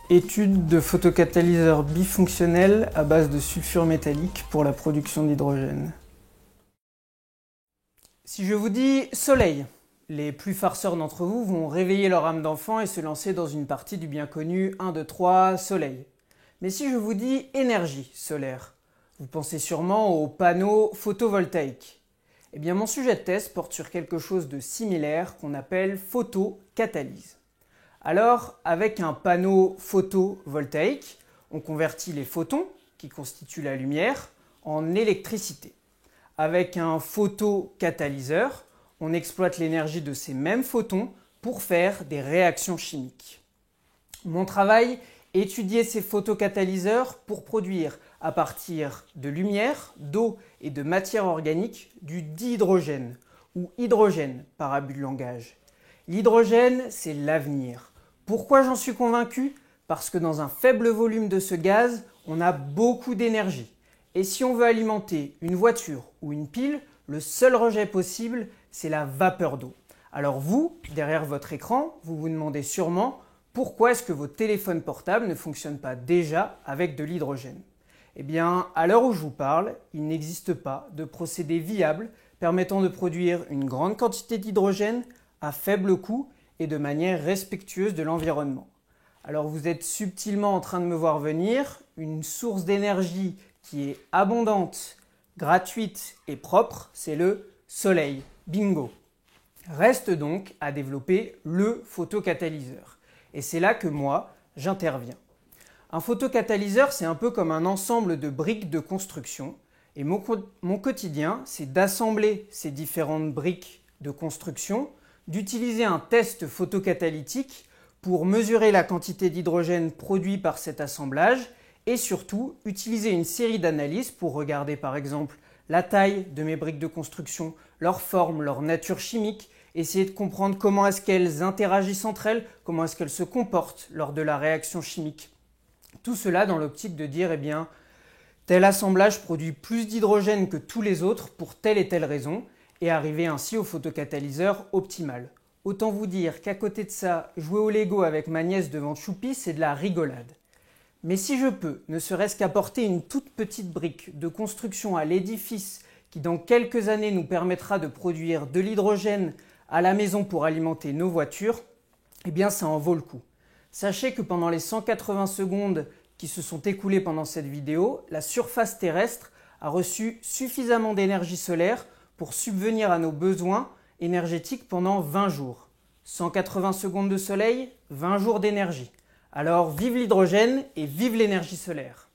Étude de photocatalyseur bifonctionnel à base de sulfure métallique pour la production d'hydrogène. Si je vous dis soleil, les plus farceurs d'entre vous vont réveiller leur âme d'enfant et se lancer dans une partie du bien connu 1, 2, 3, soleil. Mais si je vous dis énergie solaire, vous pensez sûrement aux panneaux photovoltaïques. Eh bien mon sujet de thèse porte sur quelque chose de similaire qu'on appelle photocatalyse. Alors, avec un panneau photovoltaïque, on convertit les photons, qui constituent la lumière, en électricité. Avec un photocatalyseur, on exploite l'énergie de ces mêmes photons pour faire des réactions chimiques. Mon travail, étudier ces photocatalyseurs pour produire, à partir de lumière, d'eau et de matière organique, du dihydrogène, ou hydrogène par abus de langage. L'hydrogène, c'est l'avenir. Pourquoi j'en suis convaincu? Parce que dans un faible volume de ce gaz, on a beaucoup d'énergie. Et si on veut alimenter une voiture ou une pile, le seul rejet possible, c'est la vapeur d'eau. Alors vous, derrière votre écran, vous vous demandez sûrement pourquoi est-ce que vos téléphones portables ne fonctionnent pas déjà avec de l'hydrogène? Eh bien, à l'heure où je vous parle, il n'existe pas de procédé viable permettant de produire une grande quantité d'hydrogène à faible coût et de manière respectueuse de l'environnement. Alors vous êtes subtilement en train de me voir venir, une source d'énergie qui est abondante, gratuite et propre, c'est le soleil. Bingo! Reste donc à développer le photocatalyseur. Et c'est là que moi, j'interviens. Un photocatalyseur, c'est un peu comme un ensemble de briques de construction. Et mon quotidien, c'est d'assembler ces différentes briques de construction, d'utiliser un test photocatalytique pour mesurer la quantité d'hydrogène produit par cet assemblage et surtout utiliser une série d'analyses pour regarder par exemple la taille de mes briques de construction, leur forme, leur nature chimique, essayer de comprendre comment est-ce qu'elles interagissent entre elles, comment est-ce qu'elles se comportent lors de la réaction chimique. Tout cela dans l'optique de dire, eh bien, tel assemblage produit plus d'hydrogène que tous les autres pour telle et telle raison, et arriver ainsi au photocatalyseur optimal. Autant vous dire qu'à côté de ça, jouer au Lego avec ma nièce devant Choupi, c'est de la rigolade. Mais si je peux, ne serait-ce qu'apporter une toute petite brique de construction à l'édifice qui dans quelques années nous permettra de produire de l'hydrogène à la maison pour alimenter nos voitures, eh bien ça en vaut le coup. Sachez que pendant les 180 secondes qui se sont écoulées pendant cette vidéo, la surface terrestre a reçu suffisamment d'énergie solaire pour subvenir à nos besoins énergétiques pendant 20 jours. 180 secondes de soleil, 20 jours d'énergie. Alors vive l'hydrogène et vive l'énergie solaire!